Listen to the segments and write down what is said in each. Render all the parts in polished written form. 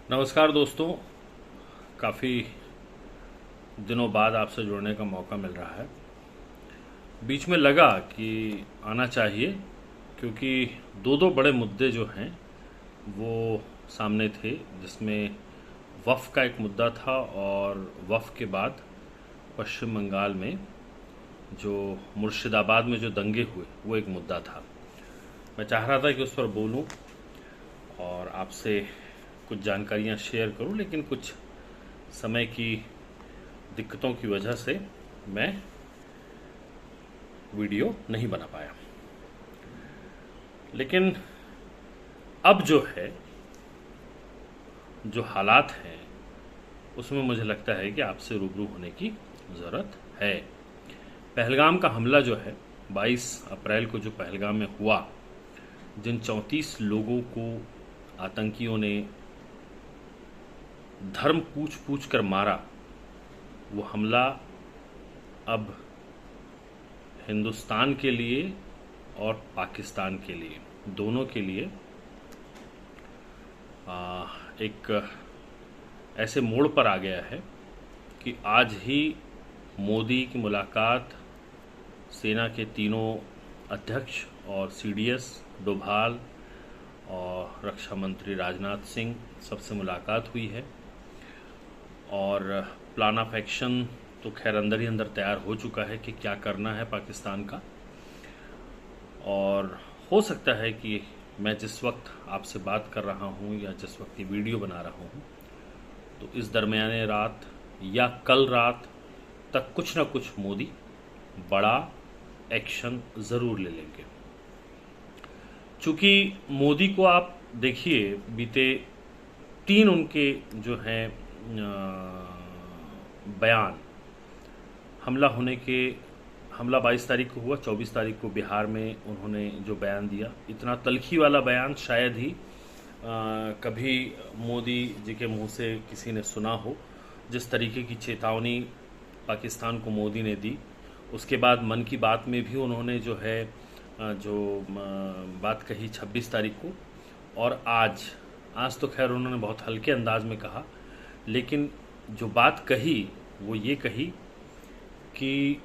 नमस्कार दोस्तों। काफ़ी दिनों बाद आपसे जुड़ने का मौका मिल रहा है। बीच में लगा कि आना चाहिए, क्योंकि दो दो बड़े मुद्दे जो हैं वो सामने थे, जिसमें वफ़ का एक मुद्दा था और वफ़ के बाद पश्चिम बंगाल में जो मुर्शिदाबाद में जो दंगे हुए वो एक मुद्दा था। मैं चाह रहा था कि उस पर बोलूं और आपसे कुछ जानकारियां शेयर करूं, लेकिन कुछ समय की दिक्कतों की वजह से मैं वीडियो नहीं बना पाया। लेकिन अब जो है, जो हालात हैं, उसमें मुझे लगता है कि आपसे रूबरू होने की ज़रूरत है। पहलगाम का हमला जो है, 22 अप्रैल को जो पहलगाम में हुआ, जिन 34 लोगों को आतंकियों ने धर्म पूछ पूछ कर मारा, वो हमला अब हिंदुस्तान के लिए और पाकिस्तान के लिए, दोनों के लिए एक ऐसे मोड़ पर आ गया है कि आज ही मोदी की मुलाकात सेना के तीनों अध्यक्ष और सीडीएस डोभाल और रक्षा मंत्री राजनाथ सिंह सबसे मुलाकात हुई है। और प्लान ऑफ एक्शन तो खैर अंदर ही अंदर तैयार हो चुका है कि क्या करना है पाकिस्तान का। और हो सकता है कि मैं जिस वक्त आपसे बात कर रहा हूं या जिस वक्त ये वीडियो बना रहा हूं, तो इस दरमियाने रात या कल रात तक कुछ ना कुछ मोदी बड़ा एक्शन ज़रूर ले लेंगे। चूँकि मोदी को आप देखिए, बीते 3 उनके जो हैं बयान, हमला 22 तारीख को हुआ, 24 तारीख को बिहार में उन्होंने जो बयान दिया, इतना तल्खी वाला बयान शायद ही कभी मोदी जी के मुंह से किसी ने सुना हो। जिस तरीके की चेतावनी पाकिस्तान को मोदी ने दी, उसके बाद मन की बात में भी उन्होंने जो है बात कही 26 तारीख को, और आज तो खैर उन्होंने बहुत हल्के अंदाज में कहा, लेकिन जो बात कही वो ये कही कि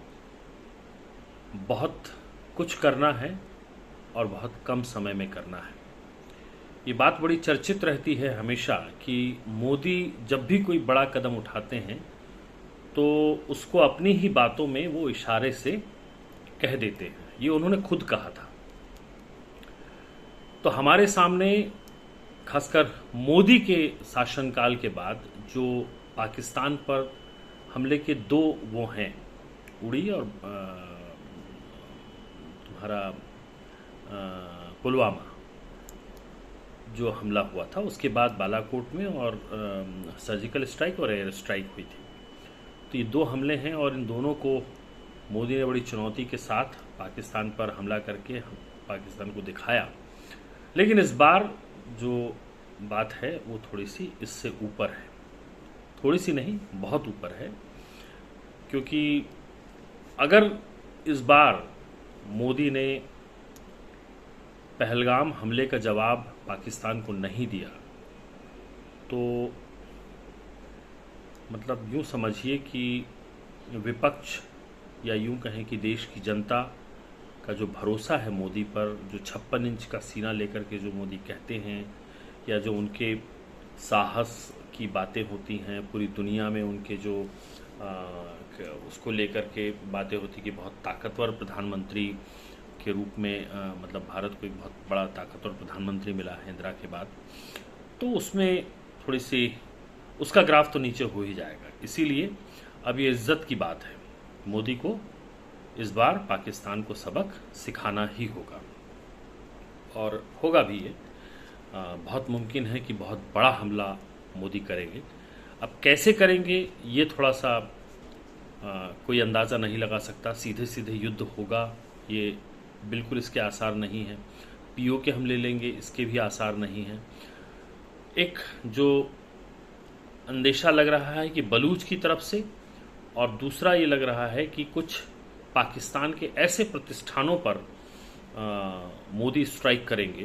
बहुत कुछ करना है और बहुत कम समय में करना है। ये बात बड़ी चर्चित रहती है हमेशा कि मोदी जब भी कोई बड़ा कदम उठाते हैं तो उसको अपनी ही बातों में वो इशारे से कह देते हैं। ये उन्होंने खुद कहा था। तो हमारे सामने खासकर मोदी के शासनकाल के बाद जो पाकिस्तान पर हमले के 2 वो हैं, उड़ी और तुम्हारा पुलवामा जो हमला हुआ था, उसके बाद बालाकोट में और सर्जिकल स्ट्राइक और एयर स्ट्राइक हुई थी। तो ये 2 हमले हैं और इन दोनों को मोदी ने बड़ी चुनौती के साथ पाकिस्तान पर हमला करके पाकिस्तान को दिखाया। लेकिन इस बार जो बात है वो थोड़ी सी इससे ऊपर है, थोड़ी सी नहीं, बहुत ऊपर है। क्योंकि अगर इस बार मोदी ने पहलगाम हमले का जवाब पाकिस्तान को नहीं दिया, तो मतलब यूँ समझिए कि विपक्ष या यूँ कहें कि देश की जनता का जो भरोसा है मोदी पर, जो 56 इंच का सीना लेकर के जो मोदी कहते हैं, या जो उनके साहस की बातें होती हैं, पूरी दुनिया में उनके जो उसको लेकर के बातें होती कि बहुत ताकतवर प्रधानमंत्री के रूप में मतलब भारत को एक बहुत बड़ा ताकतवर प्रधानमंत्री मिला है इंदिरा के बाद, तो उसमें थोड़ी सी उसका ग्राफ तो नीचे हो ही जाएगा। इसीलिए अब ये इज्जत की बात है, मोदी को इस बार पाकिस्तान को सबक सिखाना ही होगा, और होगा भी। ये बहुत मुमकिन है कि बहुत बड़ा हमला मोदी करेंगे। अब कैसे करेंगे ये थोड़ा सा कोई अंदाज़ा नहीं लगा सकता। सीधे सीधे युद्ध होगा ये बिल्कुल, इसके आसार नहीं हैं। पीओ के हमले लेंगे, इसके भी आसार नहीं हैं। एक जो अंदेशा लग रहा है कि बलूच की तरफ से, और दूसरा ये लग रहा है कि कुछ पाकिस्तान के ऐसे प्रतिष्ठानों पर मोदी स्ट्राइक करेंगे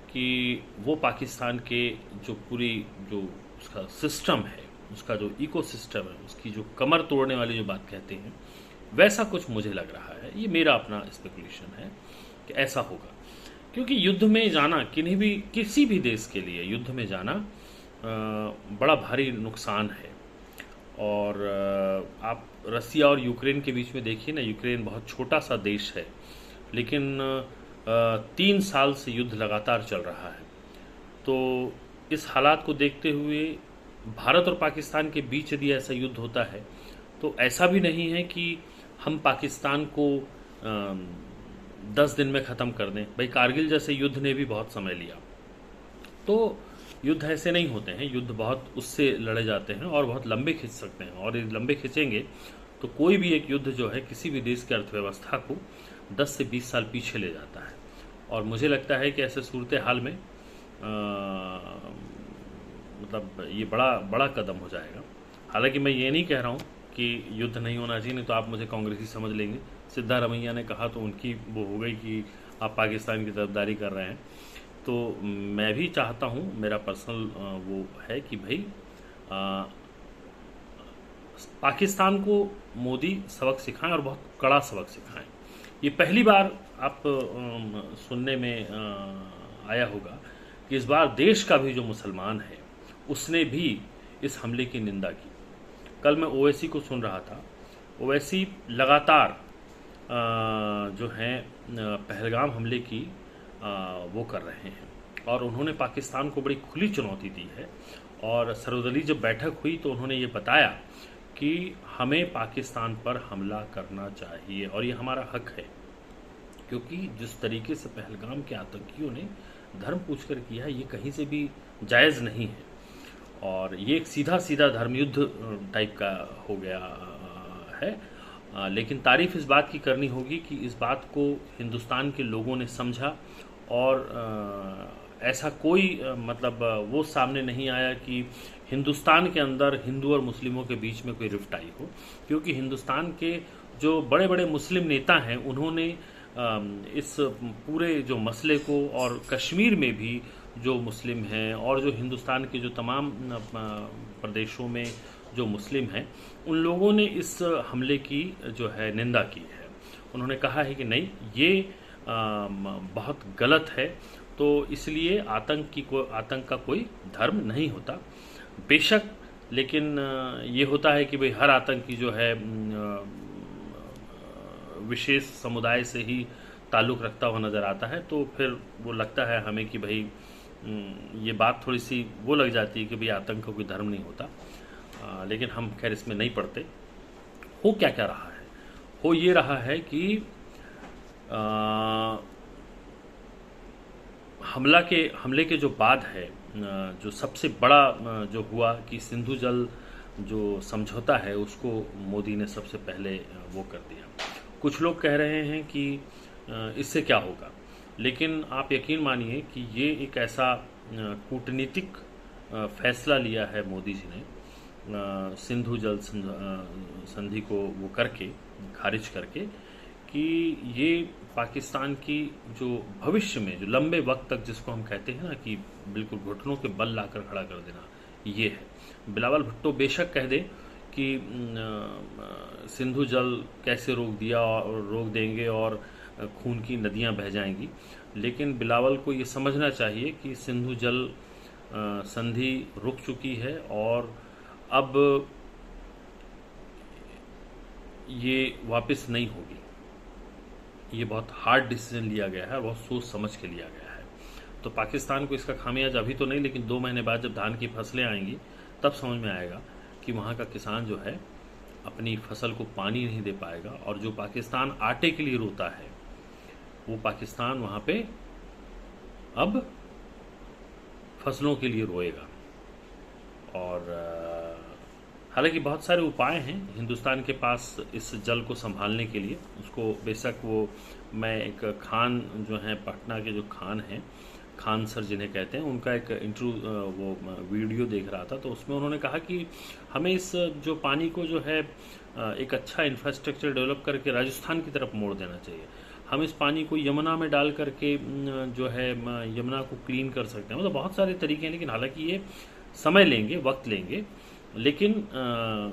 कि वो पाकिस्तान के जो पूरी जो उसका सिस्टम है, उसका जो इकोसिस्टम है, उसकी जो कमर तोड़ने वाली जो बात कहते हैं, वैसा कुछ मुझे लग रहा है। ये मेरा अपना स्पेकुलेशन है कि ऐसा होगा, क्योंकि युद्ध में जाना किसी भी देश के लिए युद्ध में जाना बड़ा भारी नुकसान है। और आप रसिया और यूक्रेन के बीच में देखिए ना, यूक्रेन बहुत छोटा सा देश है, लेकिन 3 साल से युद्ध लगातार चल रहा है। तो इस हालात को देखते हुए भारत और पाकिस्तान के बीच यदि ऐसा युद्ध होता है, तो ऐसा भी नहीं है कि हम पाकिस्तान को 10 दिन में ख़त्म कर दें। भाई, कारगिल जैसे युद्ध ने भी बहुत समय लिया। तो युद्ध ऐसे नहीं होते हैं, युद्ध बहुत उससे लड़े जाते हैं और बहुत लंबे खिंच सकते हैं, और ये लंबे खिंचेंगे तो कोई भी एक युद्ध जो है किसी भी देश की अर्थव्यवस्था को 10 से 20 साल पीछे ले जाता है। और मुझे लगता है कि ऐसे सूरत हाल में मतलब ये बड़ा कदम हो जाएगा। हालांकि मैं ये नहीं कह रहा हूँ कि युद्ध नहीं होना चाहिए, नहीं तो आप मुझे कांग्रेसी समझ लेंगे। सिद्धारमैया ने कहा तो उनकी वो हो गई कि आप पाकिस्तान की तरफदारी कर रहे हैं। तो मैं भी चाहता हूँ, मेरा पर्सनल वो है कि भाई पाकिस्तान को मोदी सबक सिखाएं, और बहुत कड़ा सबक सिखाएं। ये पहली बार आप सुनने में आया होगा कि इस बार देश का भी जो मुसलमान है उसने भी इस हमले की निंदा की। कल मैं ओवैसी को सुन रहा था, ओवैसी लगातार जो है पहलगाम हमले की वो कर रहे हैं, और उन्होंने पाकिस्तान को बड़ी खुली चुनौती दी है। और सर्वदलीय जब बैठक हुई तो उन्होंने ये बताया कि हमें पाकिस्तान पर हमला करना चाहिए और ये हमारा हक है, क्योंकि जिस तरीके से पहलगाम के आतंकियों ने धर्म पूछकर किया है, ये कहीं से भी जायज़ नहीं है। और ये एक सीधा धर्मयुद्ध टाइप का हो गया है। लेकिन तारीफ इस बात की करनी होगी कि इस बात को हिंदुस्तान के लोगों ने समझा, और ऐसा कोई मतलब वो सामने नहीं आया कि हिंदुस्तान के अंदर हिंदू और मुस्लिमों के बीच में कोई रिफ्ट आई हो। क्योंकि हिंदुस्तान के जो बड़े बड़े मुस्लिम नेता हैं, उन्होंने इस पूरे जो मसले को, और कश्मीर में भी जो मुस्लिम हैं और जो हिंदुस्तान के जो तमाम प्रदेशों में जो मुस्लिम हैं, उन लोगों ने इस हमले की जो है निंदा की है। उन्होंने कहा है कि नहीं, ये बहुत गलत है। तो इसलिए आतंक का कोई धर्म नहीं होता बेशक, लेकिन ये होता है कि भाई हर आतंकी जो है विशेष समुदाय से ही ताल्लुक़ रखता हुआ नज़र आता है। तो फिर वो लगता है हमें कि भाई ये बात थोड़ी सी वो लग जाती है कि भाई आतंक का कोई धर्म नहीं होता। लेकिन हम खैर इसमें नहीं पड़ते। हो क्या रहा है, हो ये रहा है कि हमले के जो बाद है, जो सबसे बड़ा जो हुआ कि सिंधु जल जो समझौता है उसको मोदी ने सबसे पहले वो कर दिया। कुछ लोग कह रहे हैं कि इससे क्या होगा, लेकिन आप यकीन मानिए कि ये एक ऐसा कूटनीतिक फैसला लिया है मोदी जी ने, सिंधु जल संधि को वो करके, खारिज करके, कि ये पाकिस्तान की जो भविष्य में जो लंबे वक्त तक, जिसको हम कहते हैं ना कि बिल्कुल घुटनों के बल लाकर खड़ा कर देना, ये है। बिलावल भुट्टो बेशक कह दे कि सिंधु जल कैसे रोक दिया और रोक देंगे और खून की नदियां बह जाएंगी, लेकिन बिलावल को ये समझना चाहिए कि सिंधु जल संधि रुक चुकी है और अब ये वापस नहीं होगी। ये बहुत हार्ड डिसीजन लिया गया है, बहुत सोच समझ के लिया गया है। तो पाकिस्तान को इसका खामियाजा अभी तो नहीं, लेकिन 2 महीने बाद जब धान की फसलें आएंगी तब समझ में आएगा कि वहाँ का किसान जो है अपनी फसल को पानी नहीं दे पाएगा, और जो पाकिस्तान आटे के लिए रोता है वो पाकिस्तान वहाँ पे अब फसलों के लिए रोएगा। और हालांकि बहुत सारे उपाय हैं हिंदुस्तान के पास इस जल को संभालने के लिए। उसको बेशक वो, मैं एक खान जो हैं पटना के जो खान हैं, खान सर जिन्हें कहते हैं, उनका एक वो वीडियो देख रहा था, तो उसमें उन्होंने कहा कि हमें इस जो पानी को जो है एक अच्छा इंफ्रास्ट्रक्चर डेवलप करके राजस्थान की तरफ मोड़ देना चाहिए। हम इस पानी को यमुना में डाल करके जो है यमुना को क्लीन कर सकते हैं। मतलब बहुत सारे तरीके हैं, लेकिन हालांकि ये समय लेंगे, वक्त लेंगे। लेकिन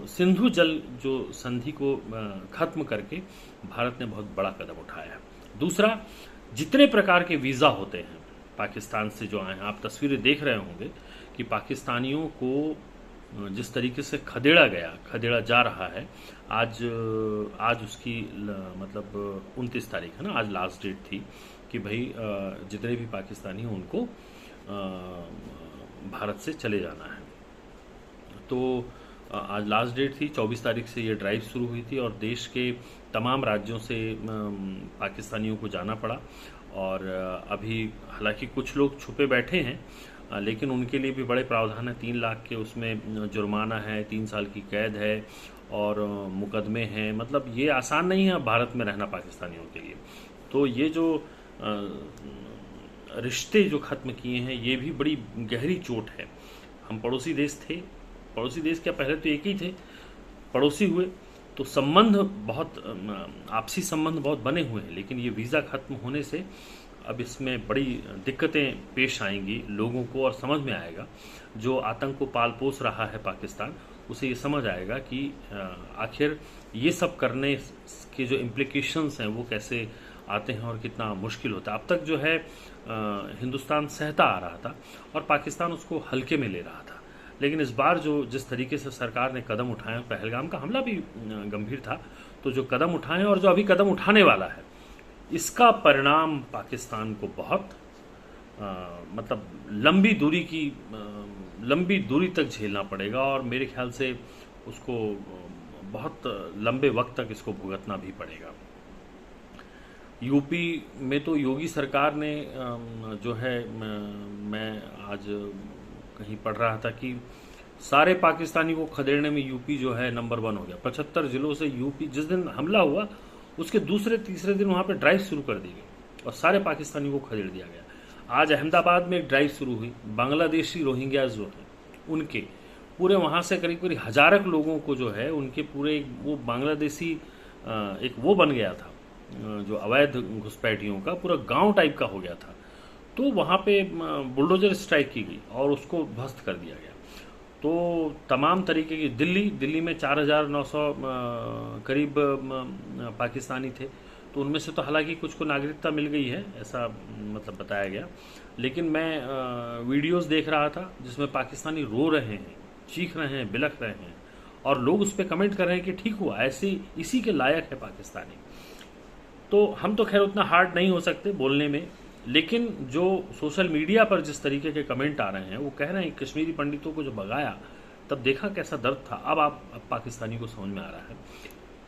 सिंधु जल जो संधि को खत्म करके भारत ने बहुत बड़ा कदम उठाया है। दूसरा, जितने प्रकार के वीज़ा होते हैं पाकिस्तान से जो आए हैं, आप तस्वीरें देख रहे होंगे कि पाकिस्तानियों को जिस तरीके से खदेड़ा जा रहा है। आज उसकी मतलब 29 तारीख है ना, आज लास्ट डेट थी कि भाई जितने भी पाकिस्तानी हैं उनको भारत से चले जाना है। तो आज लास्ट डेट थी, 24 तारीख से ये ड्राइव शुरू हुई थी और देश के तमाम राज्यों से पाकिस्तानियों को जाना पड़ा। और अभी हालांकि कुछ लोग छुपे बैठे हैं, लेकिन उनके लिए भी बड़े प्रावधान हैं। 3 लाख के उसमें जुर्माना है, 3 साल की कैद है और मुकदमे हैं। मतलब ये आसान नहीं है भारत में रहना पाकिस्तानियों के लिए। तो ये जो रिश्ते जो ख़त्म किए हैं, ये भी बड़ी गहरी चोट है। हम पड़ोसी देश थे, पड़ोसी देश क्या, पहले तो एक ही थे, पड़ोसी हुए तो संबंध बहुत, आपसी संबंध बहुत बने हुए हैं। लेकिन ये वीज़ा ख़त्म होने से अब इसमें बड़ी दिक्कतें पेश आएंगी लोगों को, और समझ में आएगा जो आतंक को पाल पोस रहा है पाकिस्तान, उसे ये समझ आएगा कि आखिर ये सब करने के जो इम्प्लिकेशंस हैं वो कैसे आते हैं और कितना मुश्किल होता है। अब तक जो है हिंदुस्तान सहता आ रहा था और पाकिस्तान उसको हल्के में ले रहा था। लेकिन इस बार जिस तरीके से सरकार ने कदम उठाए, पहलगाम का हमला भी गंभीर था, तो जो कदम उठाए और जो अभी कदम उठाने वाला है, इसका परिणाम पाकिस्तान को बहुत मतलब लंबी दूरी तक झेलना पड़ेगा। और मेरे ख्याल से उसको बहुत लंबे वक्त तक इसको भुगतना भी पड़ेगा। यूपी में तो योगी सरकार ने जो है, मैं आज कहीं पढ़ रहा था कि सारे पाकिस्तानी को खदेड़ने में यूपी जो है नंबर 1 हो गया। 75 जिलों से यूपी, जिस दिन हमला हुआ उसके दूसरे तीसरे दिन वहाँ पे ड्राइव शुरू कर दी गई और सारे पाकिस्तानियों को खदेड़ दिया गया। आज अहमदाबाद में एक ड्राइव शुरू हुई, बांग्लादेशी रोहिंग्याज जो हैं उनके पूरे, वहाँ से करीब करीब हजारक लोगों को जो है उनके पूरे, वो बांग्लादेशी एक वो बन गया था जो अवैध घुसपैठियों का पूरा गांव टाइप का हो गया था। तो वहाँ पे बुलडोजर स्ट्राइक की गई और उसको ध्वस्त कर दिया गया। तो तमाम तरीके की, दिल्ली में 4900 करीब पाकिस्तानी थे। तो उनमें से तो हालांकि कुछ को नागरिकता मिल गई है, ऐसा मतलब बताया गया। लेकिन मैं वीडियोस देख रहा था जिसमें पाकिस्तानी रो रहे हैं, चीख रहे हैं, बिलख रहे हैं और लोग उस पर कमेंट कर रहे हैं कि ठीक हुआ, ऐसे इसी के लायक है पाकिस्तानी। तो हम तो खैर उतना हार्ड नहीं हो सकते बोलने में, लेकिन जो सोशल मीडिया पर जिस तरीके के कमेंट आ रहे हैं, वो कह रहे हैं कश्मीरी पंडितों को जो भगाया तब देखा कैसा दर्द था। अब पाकिस्तानी को समझ में आ रहा है।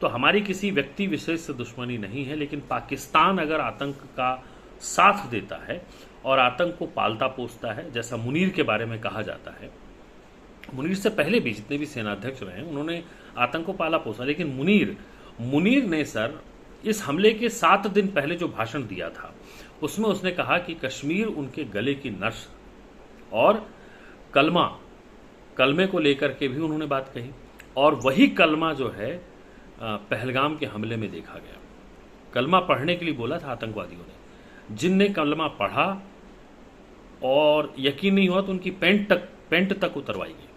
तो हमारी किसी व्यक्ति विशेष से दुश्मनी नहीं है, लेकिन पाकिस्तान अगर आतंक का साथ देता है और आतंक को पालता पोसता है, जैसा मुनीर के बारे में कहा जाता है, मुनीर से पहले भी जितने भी सेनाध्यक्ष रहे उन्होंने आतंक को पाला पोसा। लेकिन मुनीर ने सर इस हमले के 7 दिन पहले जो भाषण दिया था उसमें उसने कहा कि कश्मीर उनके गले की नस, और कलमे को लेकर के भी उन्होंने बात कही। और वही कलमा जो है पहलगाम के हमले में देखा गया। कलमा पढ़ने के लिए बोला था आतंकवादियों ने, जिनने कलमा पढ़ा और यकीन नहीं हुआ तो उनकी पेंट तक उतरवाई गई।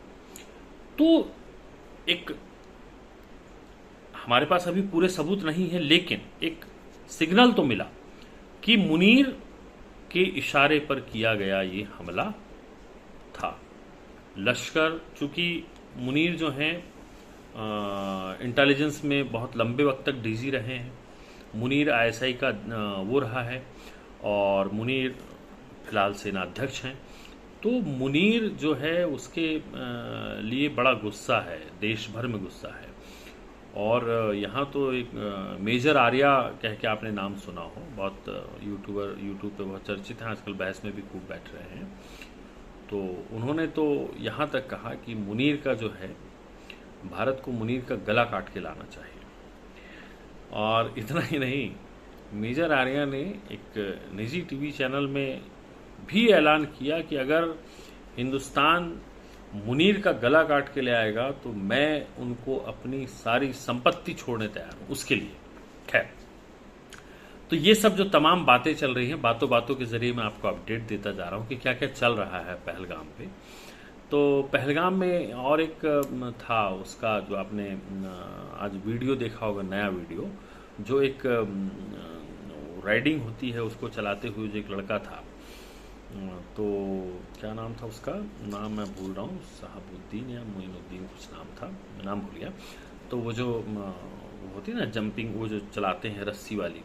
तो एक, हमारे पास अभी पूरे सबूत नहीं है, लेकिन एक सिग्नल तो मिला कि मुनीर के इशारे पर किया गया ये हमला था। लश्कर, चूंकि मुनीर जो हैं इंटेलिजेंस में बहुत लंबे वक्त तक डीजी रहे हैं, मुनीर आईएसआई का वो रहा है और मुनीर फिलहाल सेनाध्यक्ष हैं। तो मुनीर जो है उसके लिए बड़ा गुस्सा है, देश भर में गुस्सा है। और यहाँ तो एक मेजर आर्या कह के आपने नाम सुना हो, बहुत यूट्यूब पे बहुत चर्चित हैं आजकल, बहस में भी खूब बैठ रहे हैं। तो उन्होंने तो यहाँ तक कहा कि मुनीर का जो है, भारत को मुनीर का गला काट के लाना चाहिए। और इतना ही नहीं, मेजर आर्या ने एक निजी टीवी चैनल में भी ऐलान किया कि अगर हिंदुस्तान मुनीर का गला काट के ले आएगा तो मैं उनको अपनी सारी संपत्ति छोड़ने तैयार हूं उसके लिए। खैर, तो ये सब जो तमाम बातें चल रही हैं, बातों बातों के ज़रिए मैं आपको अपडेट देता जा रहा हूँ कि क्या क्या चल रहा है पहलगाम पे। तो पहलगाम में और एक था उसका, जो आपने आज वीडियो देखा होगा, नया वीडियो, जो एक राइडिंग होती है उसको चलाते हुए जो एक लड़का था, तो क्या नाम था उसका, नाम मैं भूल रहा हूँ, शहाबुद्दीन या मोइनुद्दीन कुछ नाम था, मैं नाम भूल गया। तो वो जो वो होती है ना जंपिंग, वो जो चलाते हैं रस्सी वाली,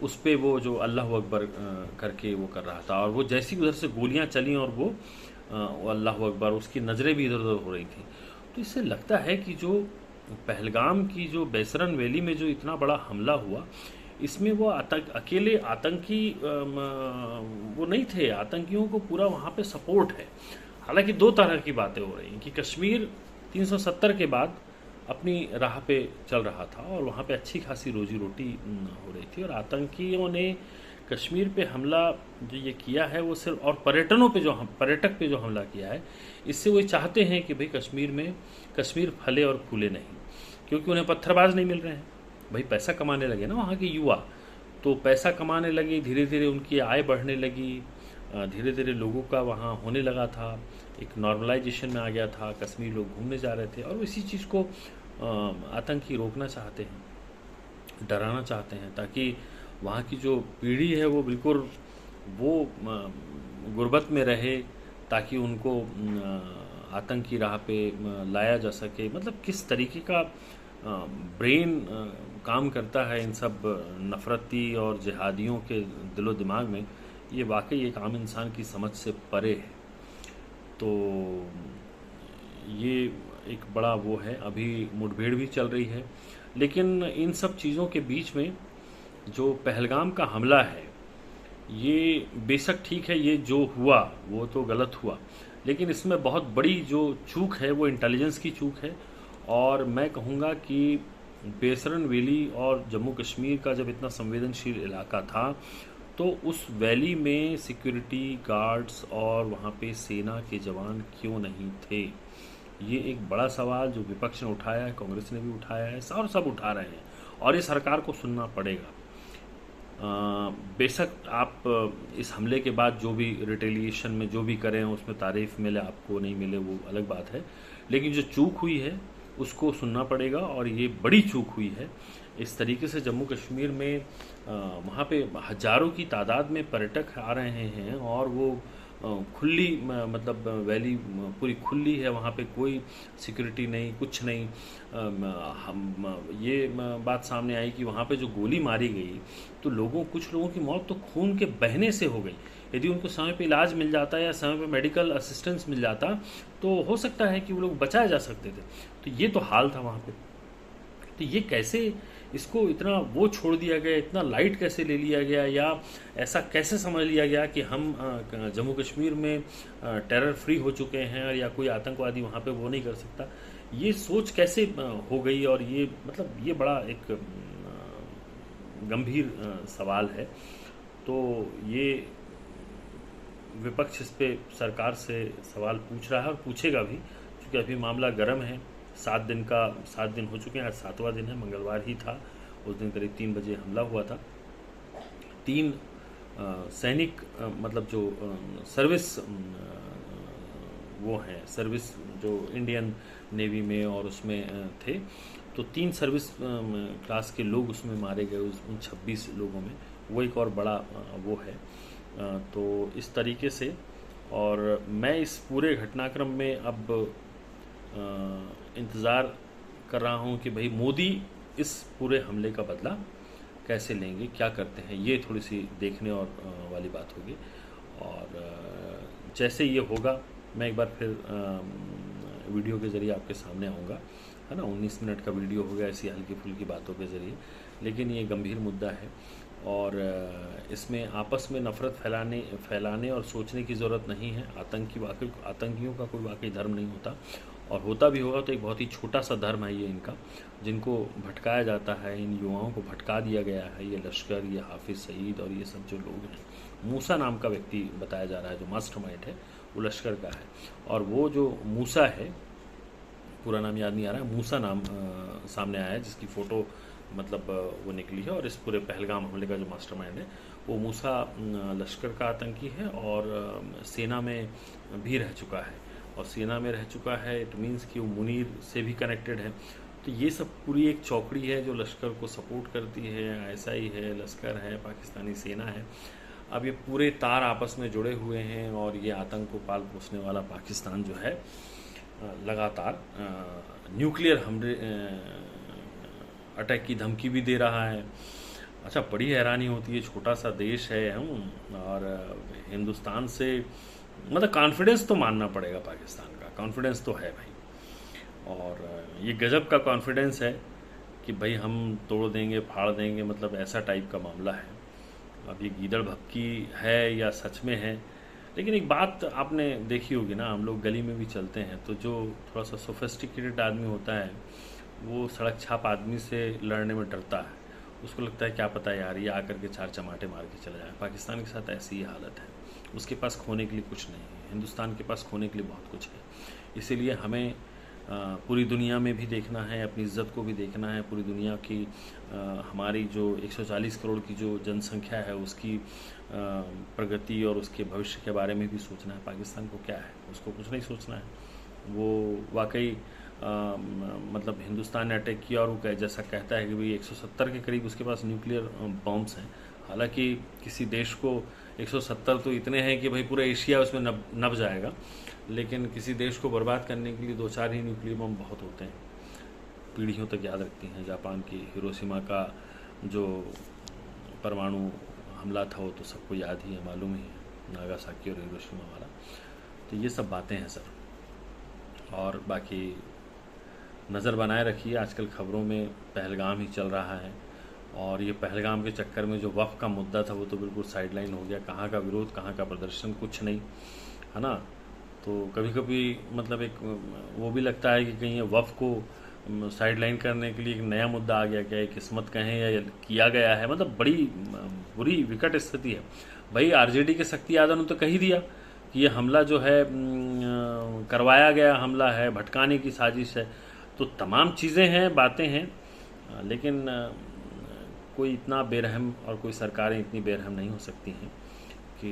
उस पे वो जो अल्लाह अकबर करके वो कर रहा था, और वो जैसी उधर से गोलियां चली और वो अल्लाह अकबर, उसकी नज़रें भी इधर उधर हो रही थी। तो इससे लगता है कि जो पहलगाम की जो बेसरन वैली में जो इतना बड़ा हमला हुआ, इसमें वो अकेले आतंकी वो नहीं थे, आतंकियों को पूरा वहाँ पे सपोर्ट है। हालांकि दो तरह की बातें हो रही हैं कि कश्मीर 370 के बाद अपनी राह पे चल रहा था और वहाँ पे अच्छी खासी रोजी रोटी हो रही थी, और आतंकियों ने कश्मीर पे हमला जो ये किया है वो सिर्फ, और पर्यटक पे जो हमला किया है, इससे वो चाहते हैं कि भाई कश्मीर फले और फूले नहीं, क्योंकि उन्हें पत्थरबाज नहीं मिल रहे हैं। भाई पैसा कमाने लगे ना वहाँ के युवा, तो पैसा कमाने लगे, धीरे धीरे उनकी आय बढ़ने लगी, धीरे धीरे लोगों का वहाँ होने लगा था, एक नॉर्मलाइजेशन में आ गया था, कश्मीर लोग घूमने जा रहे थे, और इसी चीज़ को आतंकी रोकना चाहते हैं, डराना चाहते हैं, ताकि वहाँ की जो पीढ़ी है वो बिल्कुल वो गुर्बत में रहे, ताकि उनको आतंक की राह पे लाया जा सके। मतलब किस तरीके का ब्रेन काम करता है इन सब नफ़रती और जिहादियों के दिलो दिमाग में, ये वाकई एक आम इंसान की समझ से परे है। तो ये एक बड़ा वो है, अभी मुठभेड़ भी चल रही है, लेकिन इन सब चीज़ों के बीच में जो पहलगाम का हमला है, ये बेशक ठीक है, ये जो हुआ वो तो गलत हुआ, लेकिन इसमें बहुत बड़ी जो चूक है वो इंटेलिजेंस की चूक है। और मैं कहूँगा कि बेसरन वैली और जम्मू कश्मीर का जब इतना संवेदनशील इलाका था, तो उस वैली में सिक्योरिटी गार्ड्स और वहाँ पे सेना के जवान क्यों नहीं थे? ये एक बड़ा सवाल जो विपक्ष ने उठाया है, कांग्रेस ने भी उठाया है, और सब उठा रहे हैं, और ये सरकार को सुनना पड़ेगा। बेशक आप इस हमले के बाद जो भी रिटेलिएशन में जो भी करें, उसमें तारीफ मिले आपको नहीं मिले वो अलग बात है, लेकिन जो चूक हुई है उसको सुनना पड़ेगा, और ये बड़ी चूक हुई है। इस तरीके से जम्मू कश्मीर में वहाँ पे हज़ारों की तादाद में पर्यटक आ रहे हैं, और वो खुली मतलब वैली पूरी खुली है, वहाँ पे कोई सिक्योरिटी नहीं, कुछ नहीं। ये बात सामने आई कि वहाँ पे जो गोली मारी गई, तो कुछ लोगों की मौत तो खून के बहने से हो गई। यदि उनको समय पे इलाज मिल जाता या समय पे मेडिकल असिस्टेंस मिल जाता, तो हो सकता है कि वो लोग बचाए जा सकते थे। तो ये तो हाल था वहाँ पे। तो ये कैसे, इसको इतना वो छोड़ दिया गया, इतना लाइट कैसे ले लिया गया, या ऐसा कैसे समझ लिया गया कि हम जम्मू कश्मीर में टेरर फ्री हो चुके हैं, या कोई आतंकवादी वहाँ पे वो नहीं कर सकता? ये सोच कैसे हो गई? और ये मतलब ये बड़ा एक गंभीर सवाल है। तो ये विपक्ष इस पे सरकार से सवाल पूछ रहा है, और पूछेगा भी, क्योंकि अभी मामला गर्म है। 7 दिन हो चुके हैं, आज 7वां दिन है, मंगलवार ही था। उस दिन करीब 3 बजे हमला हुआ था। 3 सैनिक मतलब जो सर्विस वो हैं, सर्विस जो इंडियन नेवी में और उसमें थे, तो 3 सर्विस क्लास के लोग उसमें मारे गए, उन 26 लोगों में। वो एक और बड़ा वो है। तो इस तरीके से, और मैं इस पूरे घटनाक्रम में अब इंतज़ार कर रहा हूँ कि भाई मोदी इस पूरे हमले का बदला कैसे लेंगे, क्या करते हैं, ये थोड़ी सी देखने और वाली बात होगी। और जैसे ये होगा, मैं एक बार फिर वीडियो के ज़रिए आपके सामने आऊँगा, है ना। 19 मिनट का वीडियो हो गया ऐसी हल्की फुल्की बातों के ज़रिए, लेकिन ये गंभीर मुद्दा है, और इसमें आपस में नफ़रत फैलाने और सोचने की ज़रूरत नहीं है। आतंकियों का कोई वाकई धर्म नहीं होता, और होता भी होगा तो एक बहुत ही छोटा सा धर्म है ये इनका, जिनको भटकाया जाता है। इन युवाओं को भटका दिया गया है, ये लश्कर, ये हाफिज़ सईद और ये सब जो लोग हैं। मूसा नाम का व्यक्ति बताया जा रहा है जो मास्टरमाइंड है, वो लश्कर का है। और वो जो मूसा है, पूरा नाम याद नहीं आ रहा है, मूसा नाम सामने आया है, जिसकी फ़ोटो मतलब वो निकली है। और इस पूरे पहलगाम हमले का जो मास्टरमाइंड है वो मूसा लश्कर का आतंकी है और सेना में भी रह चुका है। और सेना में रह चुका है इट मीन्स कि वो मुनीर से भी कनेक्टेड है। तो ये सब पूरी एक चौकड़ी है जो लश्कर को सपोर्ट करती है। आईएसआई है, लश्कर है, पाकिस्तानी सेना है। अब ये पूरे तार आपस में जुड़े हुए हैं और ये आतंक को पाल पोसने वाला पाकिस्तान जो है लगातार न्यूक्लियर हमले अटैक की धमकी भी दे रहा है। अच्छा, बड़ी हैरानी होती है, छोटा सा देश है हम और हिंदुस्तान से मतलब कॉन्फिडेंस तो मानना पड़ेगा पाकिस्तान का, कॉन्फिडेंस तो है भाई। और ये गजब का कॉन्फिडेंस है कि भाई हम तोड़ देंगे, फाड़ देंगे, मतलब ऐसा टाइप का मामला है। अब ये गीदड़ भभकी है या सच में है, लेकिन एक बात आपने देखी होगी ना, हम लोग गली में भी चलते हैं तो जो थोड़ा सा सोफिस्टिकेटेड आदमी होता है वो सड़क छाप आदमी से लड़ने में डरता है। उसको लगता है क्या पता यार ये आकर के 4 चमाटे मार के चला जाए। पाकिस्तान के साथ ऐसी ही हालत है, उसके पास खोने के लिए कुछ नहीं है, हिंदुस्तान के पास खोने के लिए बहुत कुछ है। इसीलिए हमें पूरी दुनिया में भी देखना है, अपनी इज्जत को भी देखना है, पूरी दुनिया की हमारी जो 140 करोड़ की जो जनसंख्या है उसकी प्रगति और उसके भविष्य के बारे में भी सोचना है। पाकिस्तान को क्या है, उसको कुछ नहीं सोचना है। वो वाकई मतलब हिंदुस्तान ने अटैक किया और वो जैसा कहता है कि भाई 170 के करीब उसके पास न्यूक्लियर बॉम्ब्स हैं। हालांकि किसी देश को 170 तो इतने हैं कि भाई पूरा एशिया उसमें नब जाएगा, लेकिन किसी देश को बर्बाद करने के लिए 2-4 ही न्यूक्लियर बम बहुत होते हैं, पीढ़ियों तक याद रखती हैं। जापान की हिरोशिमा का जो परमाणु हमला था वो तो सबको याद ही है, मालूम ही है, नागासाकी और हिरोशिमा वाला। तो ये सब बातें हैं सर। और बाकी नज़र बनाए रखिए, आजकल खबरों में पहलगाम ही चल रहा है और ये पहलगाम के चक्कर में जो वफ़ का मुद्दा था वो तो बिल्कुल साइडलाइन हो गया। कहाँ का विरोध, कहाँ का प्रदर्शन, कुछ नहीं, है ना। तो कभी कभी मतलब एक वो भी लगता है कि कहीं वफ़ को साइडलाइन करने के लिए एक नया मुद्दा आ गया क्या, एक किस्मत कहें या किया गया है। मतलब बड़ी बुरी विकट स्थिति है भाई। आरजेडी के शक्ति यादव ने तो कह ही दिया कि ये हमला जो है करवाया गया हमला है, भटकाने की साजिश है। तो तमाम चीज़ें हैं, बातें हैं, लेकिन कोई इतना बेरहम और कोई सरकारें इतनी बेरहम नहीं हो सकती हैं कि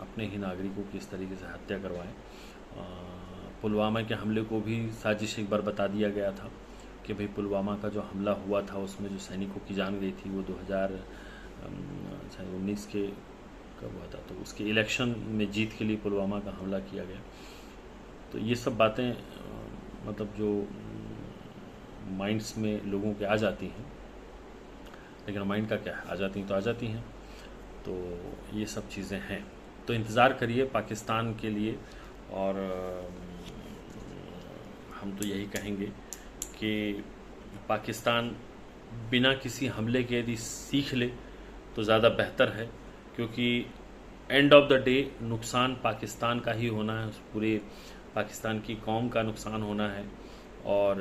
अपने ही नागरिकों की इस तरीके से हत्या करवाएं। पुलवामा के हमले को भी साजिश एक बार बता दिया गया था कि भाई पुलवामा का जो हमला हुआ था उसमें जो सैनिकों की जान गई थी वो 2019 के कब हुआ था, तो उसके इलेक्शन में जीत के लिए पुलवामा का हमला किया गया। तो ये सब बातें मतलब जो माइंड्स में लोगों के आ जाती हैं, लेकिन माइंड का क्या है, आ जाती हैं तो आ जाती हैं। तो ये सब चीज़ें हैं। तो इंतज़ार करिए पाकिस्तान के लिए। और हम तो यही कहेंगे कि पाकिस्तान बिना किसी हमले के यदि सीख ले तो ज़्यादा बेहतर है, क्योंकि एंड ऑफ द डे नुकसान पाकिस्तान का ही होना है, उस पूरे पाकिस्तान की कौम का नुकसान होना है और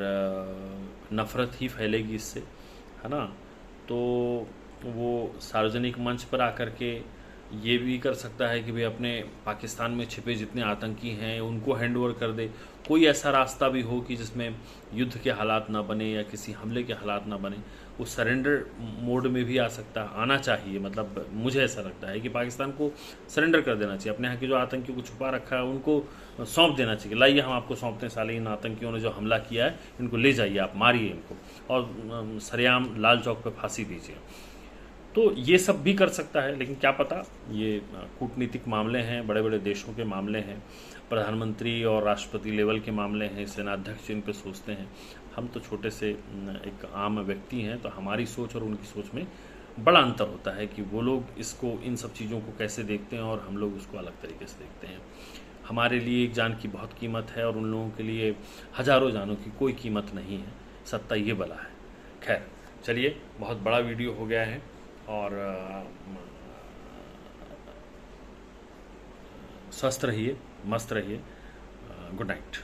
नफ़रत ही फैलेगी इससे, है ना। तो वो सार्वजनिक मंच पर आकर के ये भी कर सकता है कि भाई अपने पाकिस्तान में छिपे जितने आतंकी हैं उनको हैंड ओवर कर दे। कोई ऐसा रास्ता भी हो कि जिसमें युद्ध के हालात ना बने या किसी हमले के हालात ना बने, वो सरेंडर मोड में भी आ सकता आना चाहिए। मतलब मुझे ऐसा लगता है कि पाकिस्तान को सरेंडर कर देना चाहिए, अपने यहाँ के जो आतंकियों को छुपा रखा है उनको सौंप देना चाहिए। लाइए हम आपको सौंपते हैं, साले इन आतंकियों ने जो हमला किया है इनको ले जाइए, आप मारिए इनको और सरेआम लाल चौक पर फांसी दीजिए। तो ये सब भी कर सकता है, लेकिन क्या पता, ये कूटनीतिक मामले हैं, बड़े बड़े देशों के मामले हैं, प्रधानमंत्री और राष्ट्रपति लेवल के मामले हैं, सेनाध्यक्ष इन पे सोचते हैं। हम तो छोटे से एक आम व्यक्ति हैं, तो हमारी सोच और उनकी सोच में बड़ा अंतर होता है कि वो लोग इसको, इन सब चीज़ों को कैसे देखते हैं और हम लोग उसको अलग तरीके से देखते हैं। हमारे लिए एक जान की बहुत कीमत है और उन लोगों के लिए हज़ारों जानों की कोई कीमत नहीं है। सत्ता ये बला है। खैर चलिए, बहुत बड़ा वीडियो हो गया है और स्वस्थ रहिए, मस्त रहिए। Good night.